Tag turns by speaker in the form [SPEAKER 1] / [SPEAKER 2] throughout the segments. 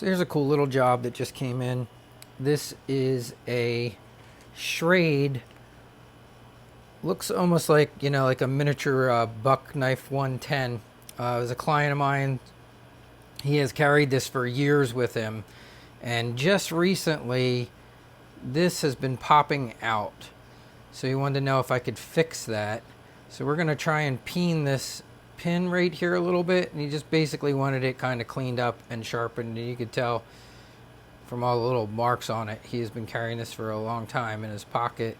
[SPEAKER 1] So here's a cool little job that just came in. This is a Schrade. Looks almost like, you know, like a miniature buck knife 110. It was a client of mine. He has carried this for years with him. And just recently, this has been popping out. So he wanted to know if I could fix that. So we're going to try and peen this pin right here a little bit. And he just basically wanted it kind of cleaned up and sharpened. And you could tell from all the little marks on it, he has been carrying this for a long time in his pocket.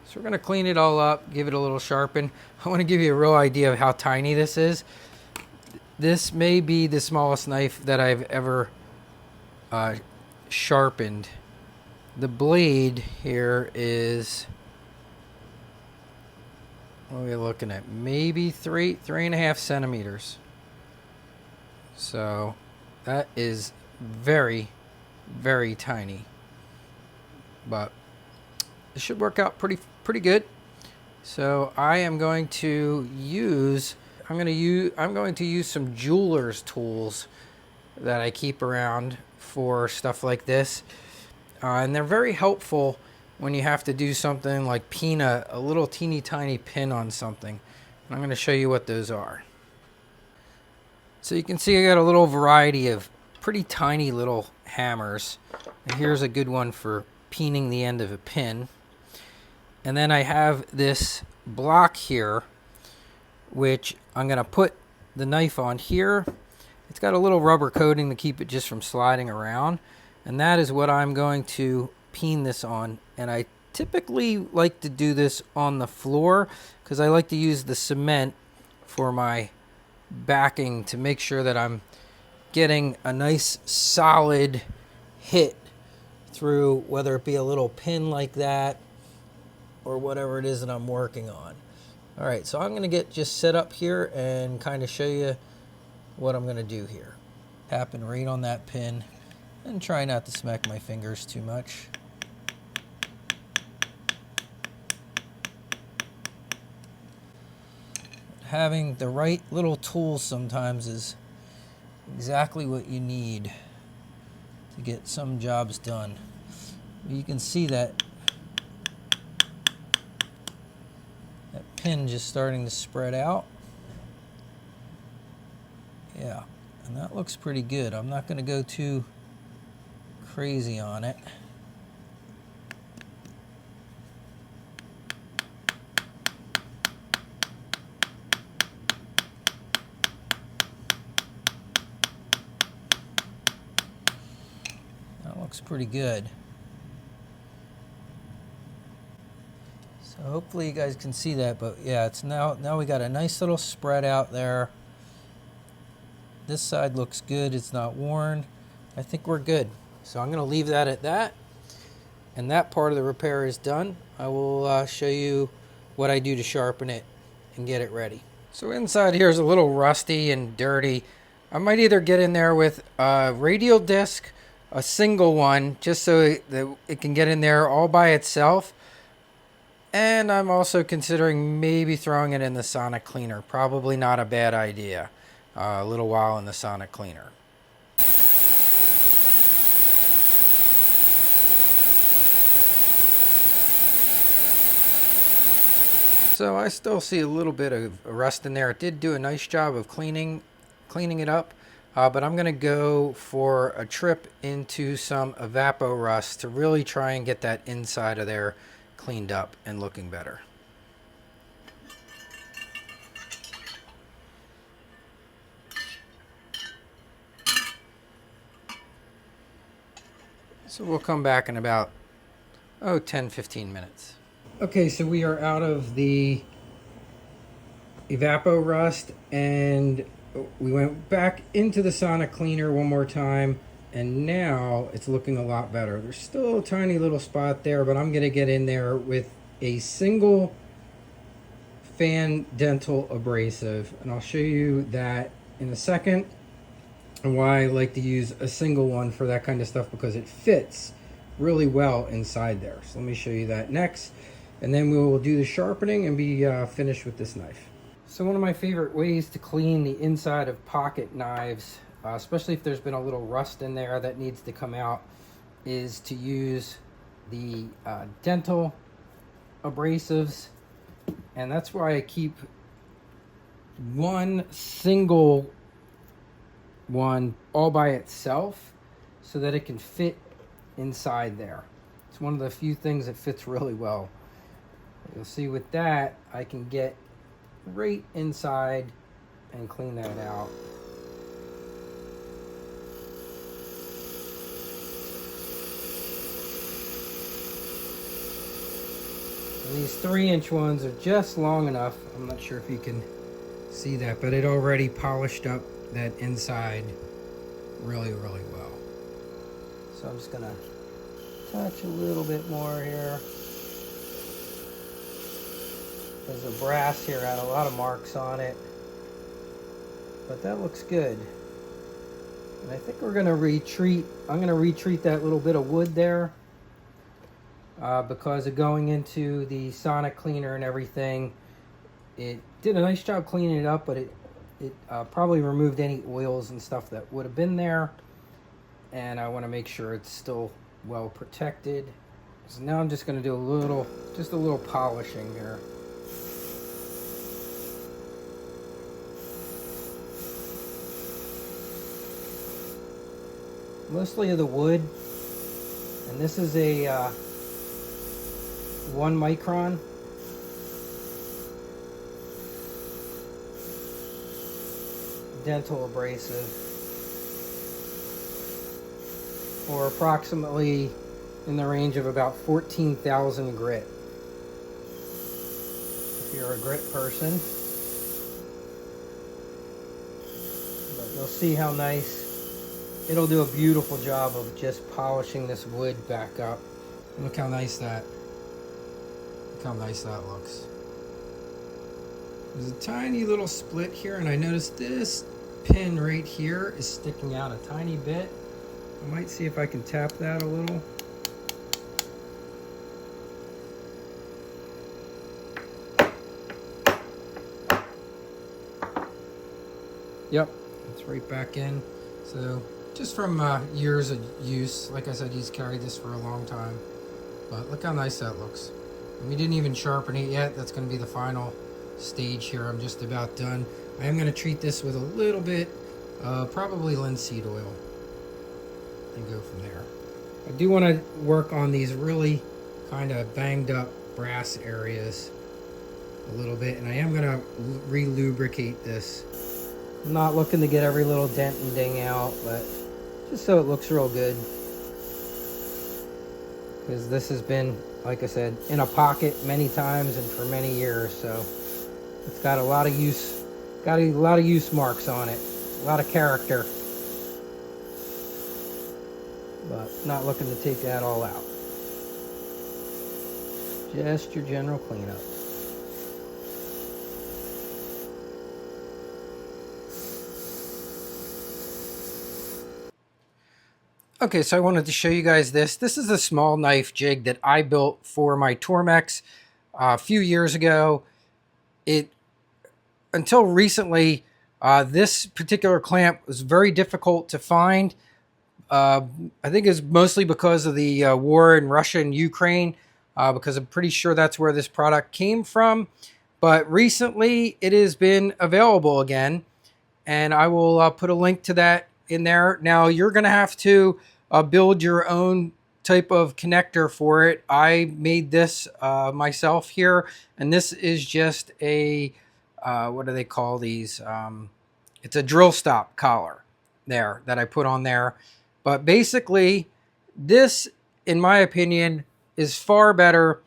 [SPEAKER 1] So we're going to clean it all up, give it a little sharpen. I want to give you a real idea of how tiny this is. This may be the smallest knife that I've ever sharpened. The blade here is, what are we looking at? Maybe 3.5 centimeters. So that is very, very tiny. But it should work out pretty good. So I am going to use some jeweler's tools that I keep around for stuff like this. And they're very helpful when you have to do something like peen a little teeny tiny pin on something. And I'm going to show you what those are. So you can see I got a little variety of pretty tiny little hammers. And here's a good one for peening the end of a pin. And then I have this block here, which I'm going to put the knife on here. It's got a little rubber coating to keep it just from sliding around. And that is what I'm going to peen this on. And I typically like to do this on the floor because I like to use the cement for my backing to make sure that I'm getting a nice solid hit through, whether it be a little pin like that or whatever it is that I'm working on. All right, so I'm gonna get just set up here and kind of show you what I'm gonna do here. Tapping right on that pin and try not to smack my fingers too much. Having the right little tools sometimes is exactly what you need to get some jobs done. You can see that pin just starting to spread out. Yeah, and that looks pretty good. I'm not going to go too crazy on it. That looks pretty good. So hopefully you guys can see that, but yeah, it's now we got a nice little spread out there. This side looks good, it's not worn. I think we're good. So I'm going to leave that at that. And that part of the repair is done. I will show you what I do to sharpen it and get it ready. So inside here is a little rusty and dirty. I might either get in there with a radial disc, a single one, just so that it can get in there all by itself. And I'm also considering maybe throwing it in the sonic cleaner. Probably not a bad idea. A little while in the sonic cleaner. So I still see a little bit of rust in there. It did do a nice job of cleaning it up. But I'm going to go for a trip into some Evapo Rust to really try and get that inside of there cleaned up and looking better. So we'll come back in about 10-15 minutes. Okay, so we are out of the Evapo Rust and we went back into the sonic cleaner one more time, and now it's looking a lot better. There's still a tiny little spot there, but I'm going to get in there with a single fan dental abrasive, and I'll show you that in a second and why I like to use a single one for that kind of stuff, because it fits really well inside there. So let me show you that next, and then we will do the sharpening and be finished with this knife. So one of my favorite ways to clean the inside of pocket knives especially if there's been a little rust in there that needs to come out, is to use the dental abrasives. And that's why I keep one single one all by itself so that it can fit inside there. It's one of the few things that fits really well. You'll see with that, I can get right inside and clean that out. And these 3-inch ones are just long enough. I'm not sure if you can see that, but it already polished up that inside really, really well. So I'm just gonna touch a little bit more here. There's a brass here, had a lot of marks on it, but that looks good. And I think we're gonna retreat. I'm gonna retreat that little bit of wood there because of going into the sonic cleaner and everything. It did a nice job cleaning it up, but it probably removed any oils and stuff that would have been there. And I want to make sure it's still well protected. So now I'm just going to do just a little polishing here. Mostly of the wood, and this is a 1 micron. Dental abrasive for approximately in the range of about 14,000 grit. If you're a grit person, but you'll see how nice it'll do. A beautiful job of just polishing this wood back up. Look how nice that looks. There's a tiny little split here, and I noticed this pin right here is sticking out a tiny bit. I might see if I can tap that a little. Yep, it's right back in. So just from years of use, like I said, he's carried this for a long time. But look how nice that looks. And we didn't even sharpen it yet. That's going to be the final stage here. I'm just about done. I am going to treat this with a little bit, probably linseed oil, and go from there. I do want to work on these really kind of banged up brass areas a little bit, and I am going to re-lubricate this. I'm not looking to get every little dent and ding out, but just so it looks real good. Because this has been, like I said, in a pocket many times and for many years, so it's got a lot of use, marks on it, a lot of character, but not looking to take that all out. Just your general cleanup. Okay, so I wanted to show you guys this. This is a small knife jig that I built for my Tormeks a few years ago. Until recently, this particular clamp was very difficult to find. I think it's mostly because of the war in Russia and Ukraine, because I'm pretty sure that's where this product came from. But recently, it has been available again, and I will put a link to that in there. Now, you're going to have to build your own type of connector for it. I made this myself here, and this is just a what do they call these? It's a drill stop collar there that I put on there. But basically, this, in my opinion, is far better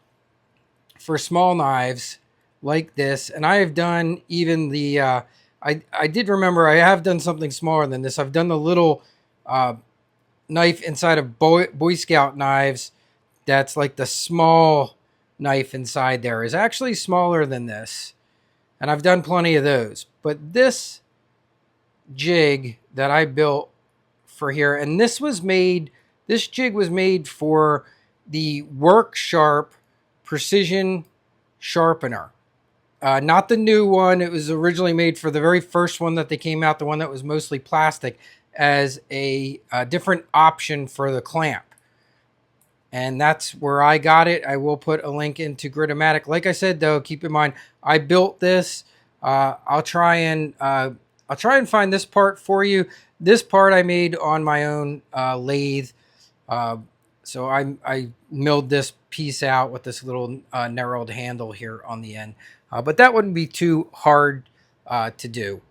[SPEAKER 1] for small knives like this. And I have done even the I did remember I have done something smaller than this. I've done the little knife inside of Boy Scout knives. That's like the small knife inside there is actually smaller than this. And I've done plenty of those. But this jig that I built for here, and this jig was made for the Work Sharp Precision Sharpener. Not the new one. It was originally made for the very first one that they came out, the one that was mostly plastic. as a different option for the clamp. And that's where I got it. I will put a link into Gritomatic. Like I said, though, keep in mind, I built this. I'll try and find this part for you. This part I made on my own lathe. So I milled this piece out with this little narrowed handle here on the end. But that wouldn't be too hard to do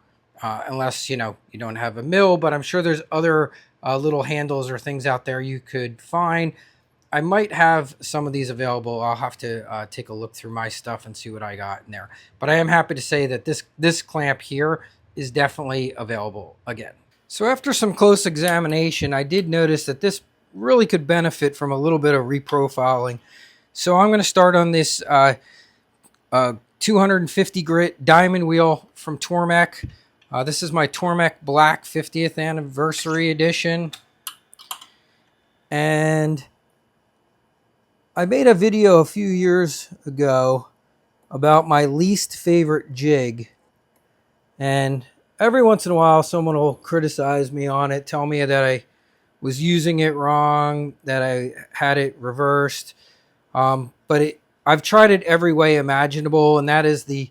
[SPEAKER 1] unless, you don't have a mill. But I'm sure there's other little handles or things out there you could find. I might have some of these available. I'll have to take a look through my stuff and see what I got in there. But I am happy to say that this clamp here is definitely available again. So after some close examination, I did notice that this really could benefit from a little bit of reprofiling. So I'm going to start on this 250 grit diamond wheel from Tormek. This is my Tormek Black 50th Anniversary Edition. And I made a video a few years ago about my least favorite jig. And every once in a while, someone will criticize me on it, tell me that I was using it wrong, that I had it reversed. But I've tried it every way imaginable, and that is the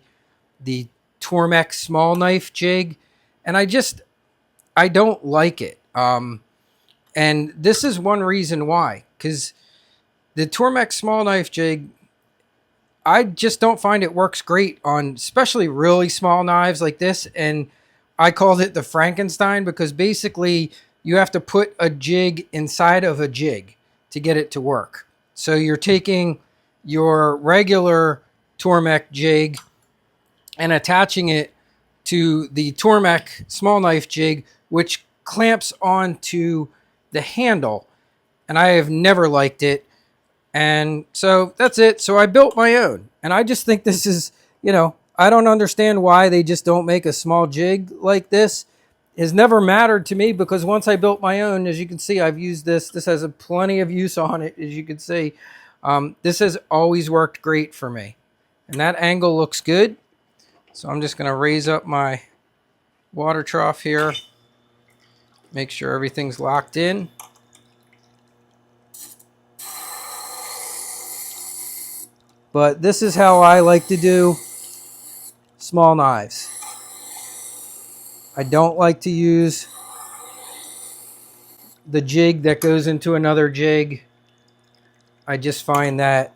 [SPEAKER 1] Tormek small knife jig. And I don't like it. And this is one reason why, because the Tormek small knife jig, I just don't find it works great on especially really small knives like this. And I called it the Frankenstein because basically you have to put a jig inside of a jig to get it to work. So you're taking your regular Tormek jig and attaching it to the Tormek small knife jig, which clamps onto the handle. And I have never liked it. And so that's it. So I built my own. And I just think this is, I don't understand why they just don't make a small jig like this. It has never mattered to me because once I built my own, as you can see, I've used this. This has plenty of use on it, as you can see. This has always worked great for me. And that angle looks good. So I'm just going to raise up my water trough here. Make sure everything's locked in. But this is how I like to do small knives. I don't like to use the jig that goes into another jig. I just find that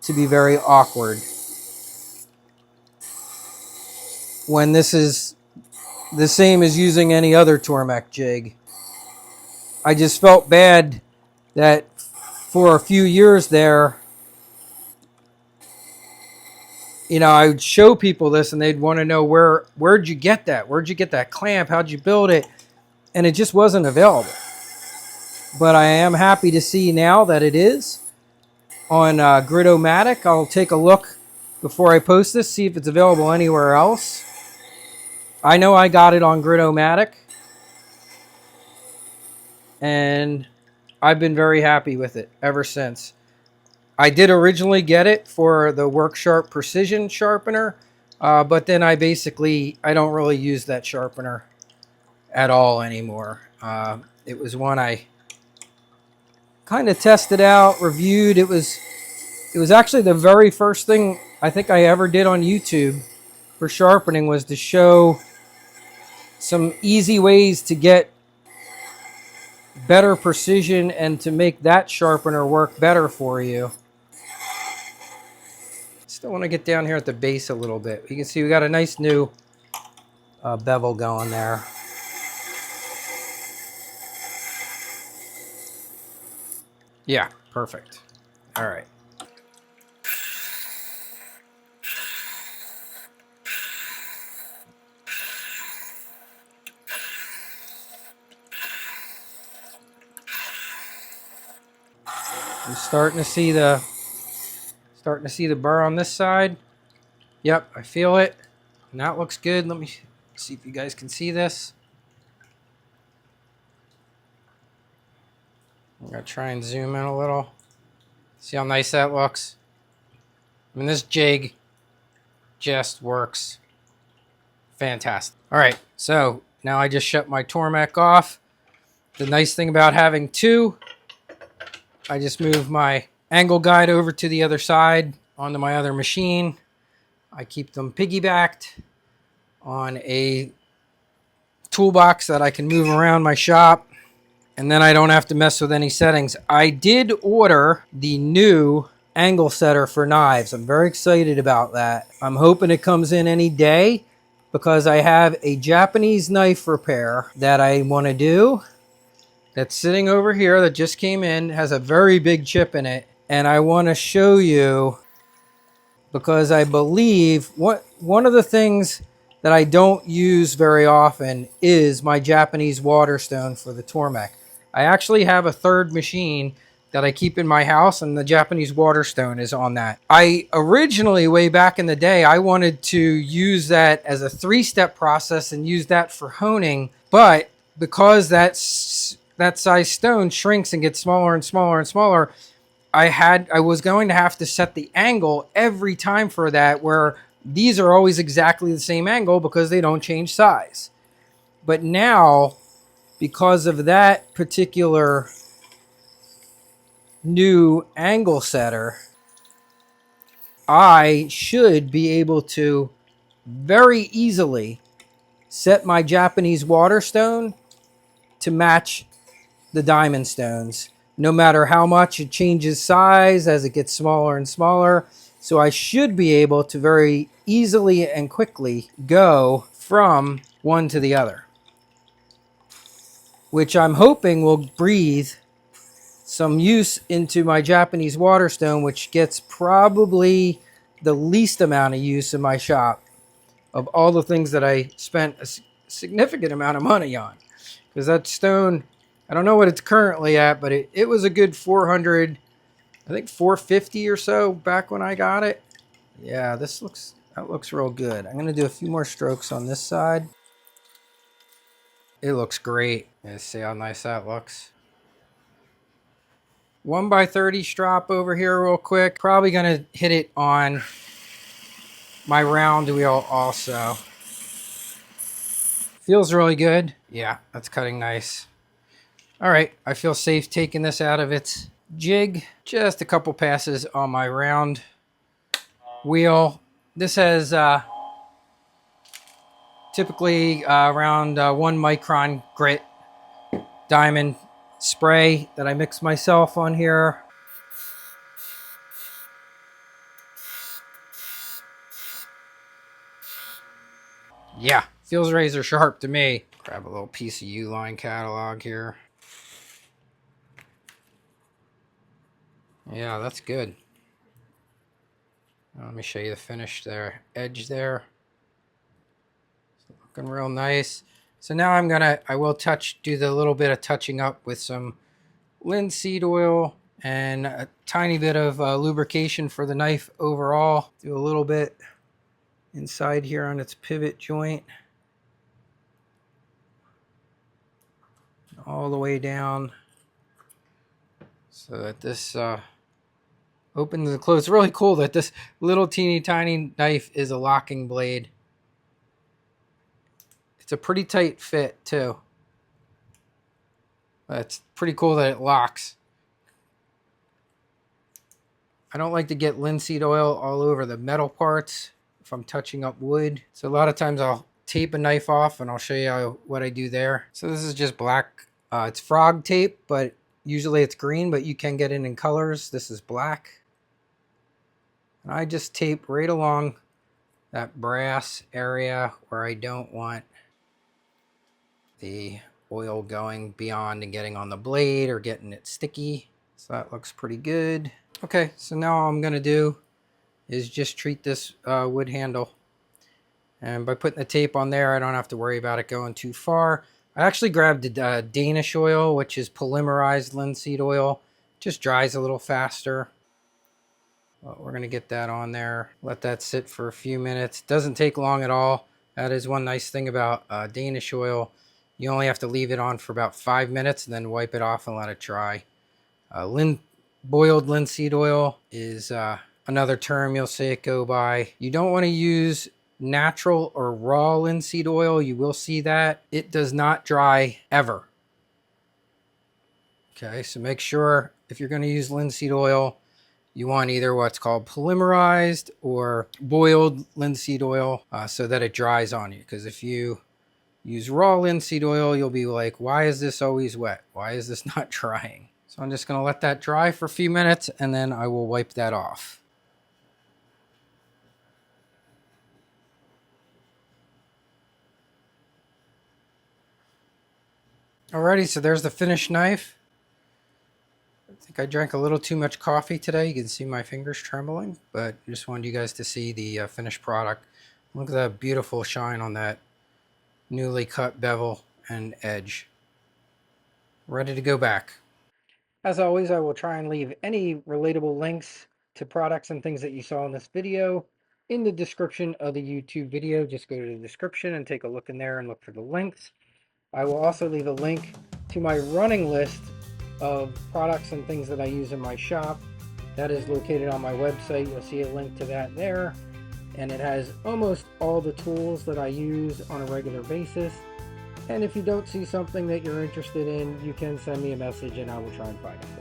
[SPEAKER 1] to be very awkward. When this is the same as using any other Tormek jig. I just felt bad that for a few years there, I would show people this and they'd want to know where'd you get that? Where'd you get that clamp? How'd you build it? And it just wasn't available. But I am happy to see now that it is on Gritomatic. I'll take a look before I post this, see if it's available anywhere else. I know I got it on Gritomatic. And I've been very happy with it ever since. I did originally get it for the WorkSharp Precision Sharpener, but then I don't really use that sharpener at all anymore. It was one I kind of tested out, reviewed. It was actually the very first thing I think I ever did on YouTube for sharpening was to show some easy ways to get better precision and to make that sharpener work better for you. Still want to get down here at the base a little bit. You can see we got a nice new bevel going there. Yeah, perfect. All right. I'm starting to see the burr on this side. Yep, I feel it. And that looks good. Let me see if you guys can see this. I'm going to try and zoom in a little. See how nice that looks? I mean, this jig just works fantastic. All right, so Now I just shut my Tormek off. The nice thing about having two, I just move my angle guide over to the other side onto my other machine. I keep them piggybacked on a toolbox that I can move around my shop, and then I don't have to mess with any settings. I did order the new angle setter for knives. I'm very excited about that. I'm hoping it comes in any day because I have a Japanese knife repair that I want to do that's sitting over here that just came in, has a very big chip in it, and I want to show you because I believe one of the things that I don't use very often is my Japanese waterstone for the Tormek. I actually have a third machine that I keep in my house, and the Japanese waterstone is on that. I originally, way back in the day, I wanted to use that as a 3-step process and use that for honing, but because that size stone shrinks and gets smaller and smaller and smaller, I was going to have to set the angle every time for that, where these are always exactly the same angle because they don't change size. But now, because of that particular new angle setter, I should be able to very easily set my Japanese waterstone to match the diamond stones, no matter how much it changes size as it gets smaller and smaller. So I should be able to very easily and quickly go from one to the other, which I'm hoping will breathe some use into my Japanese waterstone, which gets probably the least amount of use in my shop of all the things that I spent a significant amount of money on. Because that stone, I don't know what it's currently at, but it was a good 400, I think 450 or so back when I got it. Yeah, that looks real good. I'm gonna do a few more strokes on this side. It looks great. Let's see how nice that looks. 1x30 strop over here real quick. Probably gonna hit it on my round wheel also. Feels really good. Yeah, that's cutting nice. All right, I feel safe taking this out of its jig. Just a couple passes on my round wheel. This has typically around 1 micron grit diamond spray that I mix myself on here. Yeah, feels razor sharp to me. Grab a little piece of U-line catalog here. Yeah, that's good. Let me show you the finish there. Edge there. Looking real nice. So now I will do the little bit of touching up with some linseed oil and a tiny bit of lubrication for the knife overall. Do a little bit inside here on its pivot joint. All the way down so that this opens and closes. It's really cool that this little teeny tiny knife is a locking blade. It's a pretty tight fit too. It's pretty cool that it locks. I don't like to get linseed oil all over the metal parts if I'm touching up wood. So a lot of times I'll tape a knife off, and I'll show you what I do there. So this is just black. It's frog tape, but usually it's green, but you can get it in colors. This is black. And I just tape right along that brass area where I don't want the oil going beyond and getting on the blade or getting it sticky. So that looks pretty good. Okay, so now all I'm gonna do is just treat this wood handle. And by putting the tape on there, I don't have to worry about it going too far. I actually grabbed the Danish oil, which is polymerized linseed oil. Just dries a little faster. Well, we're gonna get that on there. Let that sit for a few minutes. Doesn't take long at all. That is one nice thing about Danish oil. You only have to leave it on for about 5 minutes and then wipe it off and let it dry. Boiled linseed oil is another term you'll see it go by. You don't want to use natural or raw linseed oil, you will see that it does not dry ever. Okay, so make sure if you're going to use linseed oil, you want either what's called polymerized or boiled linseed oil so that it dries on you. Because if you use raw linseed oil, you'll be like, why is this always wet? Why is this not drying? So I'm just going to let that dry for a few minutes and then I will wipe that off. Alrighty, so there's the finished knife. I think I drank a little too much coffee today. You can see my fingers trembling, but I just wanted you guys to see the finished product. Look at that beautiful shine on that newly cut bevel and edge. Ready to go back. As always, I will try and leave any relatable links to products and things that you saw in this video in the description of the YouTube video. Just go to the description and take a look in there and look for the links. I will also leave a link to my running list of products and things that I use in my shop. That is located on my website. You'll see a link to that there. And it has almost all the tools that I use on a regular basis. And if you don't see something that you're interested in, you can send me a message and I will try and find it.